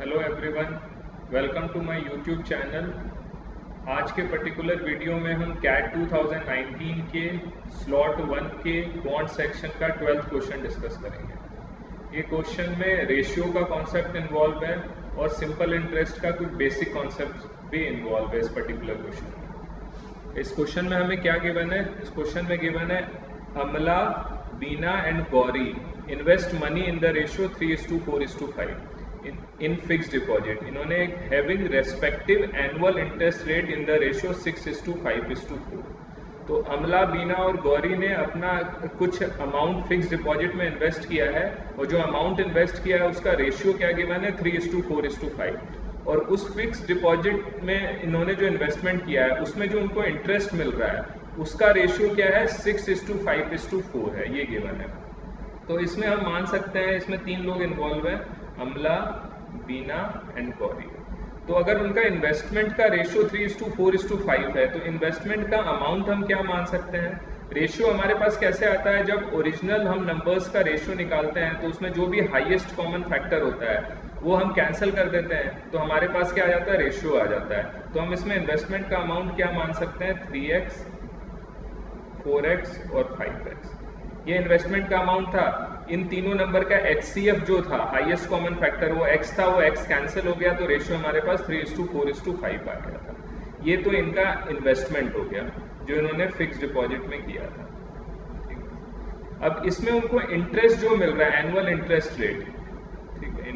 Hello everyone, welcome to my YouTube channel. आज के particular video में हम कैट 2019 के स्लॉट 1 के बॉन्ड सेक्शन का 12th क्वेश्चन डिस्कस करेंगे। ये क्वेश्चन में रेशियो का कॉन्सेप्ट इन्वॉल्व है और सिंपल इंटरेस्ट का कुछ बेसिक कॉन्सेप्ट भी इन्वॉल्व है इस पर्टिकुलर क्वेश्चन में। इस क्वेश्चन में हमें क्या गिवन है? इस क्वेश्चन में गिवन है Amla, Bina and Gauri invest money in the ratio 3:4:5 in fixed deposit. इन्होंने having respective annual interest rate in the ratio 6:5:4. तो अमला, बीना और गौरी ने अपना कुछ अमाउंट फिक्स डिपॉजिट में इन्वेस्ट किया है और जो अमाउंट इन्वेस्ट किया है उसका रेशियो क्या गिवन है? 3:4:5। और उस फिक्स डिपॉजिट में इन्होंने जो इन्वेस्टमेंट किया है उसमें जो उनको इंटरेस्ट मिल रहा है उसका रेशियो क्या है? 6:5:4 है, ये गिवन है। तो इसमें हम मान सकते हैं इसमें 3 लोग इन्वॉल्व हैं, अमला, बीना एंड गौरी। तो अगर उनका इन्वेस्टमेंट का रेशियो 3:4:5 है तो इन्वेस्टमेंट का अमाउंट हम क्या मान सकते हैं? रेशियो हमारे पास कैसे आता है? जब ओरिजिनल हम नंबर्स का रेशियो निकालते हैं तो उसमें जो भी हाईएस्ट कॉमन फैक्टर होता है वो हम कैंसिल कर देते हैं, तो हमारे पास क्या आ जाता है? रेशियो आ जाता है। तो हम इसमें इन्वेस्टमेंट का अमाउंट क्या मान सकते हैं? 3x, 4x और 5x। ये इन्वेस्टमेंट का अमाउंट था। इन तीनों नंबर का HCF जो था, हाईएस्ट कॉमन फैक्टर, वो x था, वो x कैंसिल हो गया तो रेशियो हमारे पास 3:4:5 आ गया था। ये तो इनका इन्वेस्टमेंट हो गया जो इन्होंने फिक्स डिपॉजिट में किया था। अब इसमें उनको इंटरेस्ट जो मिल रहा है, एनुअल इंटरेस्ट रेट, ठीक है,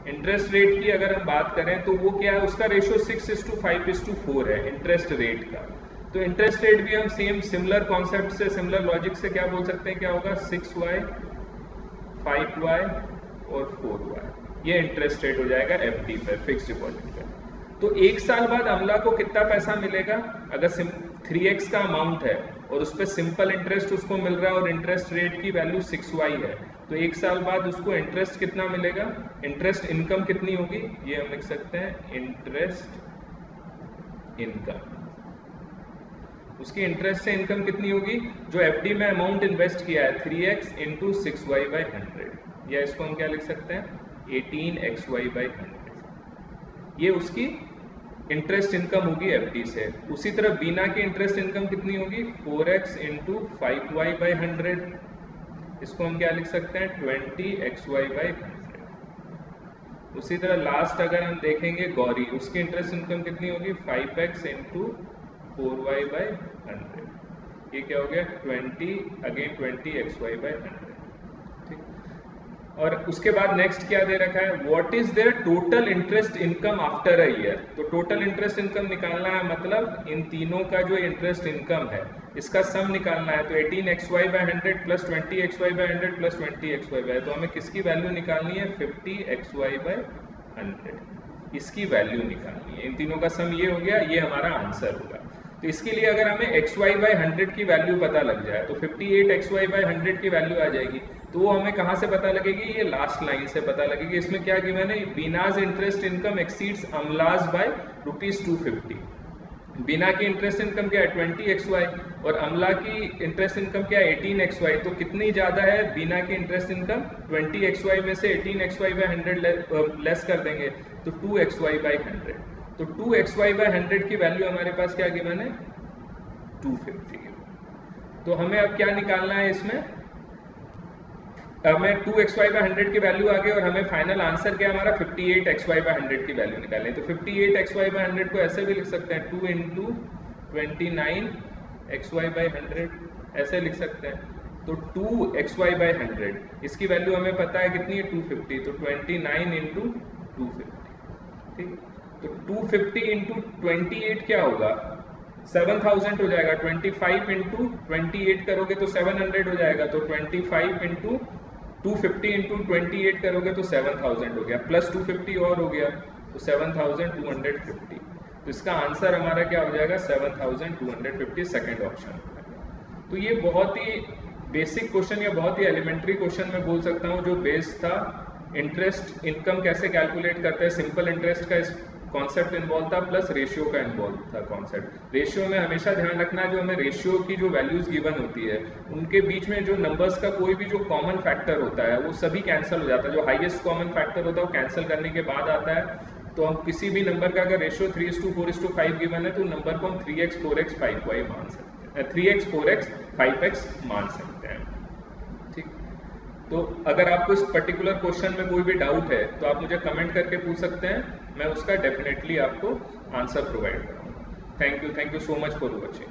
इंटरेस्ट रेट की अगर हम बात करें तो वो क्या है? उसका रेशियो 6:5:4 है इंटरेस्ट रेट का। तो इंटरेस्ट रेट भी हम सिमिलर कॉन्सेप्ट से, सिमिलर लॉजिक से क्या बोल सकते हैं? क्या होगा? 6y, 5y और 4y। ये इंटरेस्ट रेट हो जाएगा FD पर, फिक्स डिपॉजिट पर। तो 1 साल बाद अमला को कितना पैसा मिलेगा? अगर 3x का अमाउंट है और उस पर सिंपल इंटरेस्ट उसको मिल रहा है और इंटरेस्ट रेट की वैल्यू 6y है, तो 1 साल बाद उसको इंटरेस्ट कितना मिलेगा? इंटरेस्ट इनकम कितनी होगी? ये हम लिख सकते हैं इंटरेस्ट इनकम। उसकी इंटरेस्ट से इनकम कितनी होगी? जो FD में अमाउंट इन्वेस्ट किया है 3x इंटू 6y/100, या इसको हम क्या लिख सकते हैं? 18xy/100। ये उसकी इंटरेस्ट इनकम होगी FD से। उसी तरह बीना की इंटरेस्ट इनकम कितनी होगी? 4x into 5y/100। इसको हम क्या लिख सकते हैं? 20xy/100। उसी तरह लास्ट अगर हम देखेंगे गौरी, उसकी इंटरेस्ट इनकम कितनी होगी? 5x into 4y/100। ये क्या हो गया? 20xy/100। ठीक। और उसके बाद नेक्स्ट क्या दे रखा है? What is their total interest income after a year. तो टोटल इंटरेस्ट इनकम निकालना है, मतलब इन तीनों का जो इंटरेस्ट इनकम है इसका सम निकालना है। तो 18xy/100 plus 20xy/100 plus 20xy/, तो हमें किसकी वैल्यू निकालनी है? 50xy/100। इसकी वैल्यू निकालनी है। इन तीनों का सम ये हो गया, ये हमारा आंसर होगा। तो इसके लिए अगर हमें xy/100 की वैल्यू पता लग जाए तो 58xy/100 की वैल्यू आ जाएगी। तो वो हमें कहाँ से पता लगेगी? ये लास्ट लाइन से पता लगेगी। इसमें क्या गिवन है? बीनाज interest income exceeds Amla's bye ₹250। बीना की इंटरेस्ट इनकम क्या है? 20xy और अमला की इंटरेस्ट इनकम क्या है? 18xy। तो कितनी ज्यादा है बीना की इंटरेस्ट इनकम? 20xy में से 18xy/100 लेस कर देंगे तो 2xy/100। तो 2xy/100 की वैल्यू हमारे पास क्या गिवन है? 250। तो हमें अब क्या निकालना है इसमें? हमें 2xy/100 की वैल्यू आ गई और हमें फाइनल आंसर क्या हमारा? 58xy/100 की वैल्यू निकालनी है। तो 58xy/100 को ऐसे भी लिख सकते हैं, 2 इंटू 29xy/100 ऐसे लिख सकते हैं। तो 2xy/100 इसकी वैल्यू हमें पता है कितनी है? 250। तो 29 इंटू 250। ठीक। तो 250 इंटू 28 क्या होगा? 7000 हो जाएगा। 25 इंटू 28 करोगे तो 700 हो जाएगा। तो 25 इंटू 250 इंटू 28 करोगे तो 7000 हो गया, प्लस 250 और हो गया तो 7250। तो इसका आंसर हमारा क्या हो जाएगा? 7250, सेकेंड ऑप्शन। तो ये बहुत ही बेसिक क्वेश्चन या बहुत ही एलिमेंट्री क्वेश्चन मैं बोल सकता हूँ जो बेस्ड था इंटरेस्ट इनकम कैसे कैलकुलेट करते हैं, सिंपल इंटरेस्ट का कॉन्सेप्ट इन्वॉल्व था प्लस रेशियो का इन्वॉल्व था कॉन्सेप्ट। रेशियो में हमेशा ध्यान रखना, जो हमें रेशियो की जो वैल्यूज गिवन होती है उनके बीच में जो नंबर्स का कोई भी जो कॉमन फैक्टर होता है वो सभी कैंसिल हो जाता है। जो हाईएस्ट कॉमन फैक्टर होता है वो कैंसिल करने के बाद आता है। तो हम किसी भी नंबर का अगर रेशियो 3:4:5 गिवन है तो नंबर को हम 3x 4x 5y मान सकते हैं, 3x 4x 5x मान सकते हैं। ठीक, तो अगर आपको इस पर्टिकुलर क्वेश्चन में कोई भी डाउट है तो आप मुझे कमेंट करके पूछ सकते हैं, मैं उसका डेफिनेटली आपको आंसर प्रोवाइड करूँगा। Thank you so much for watching.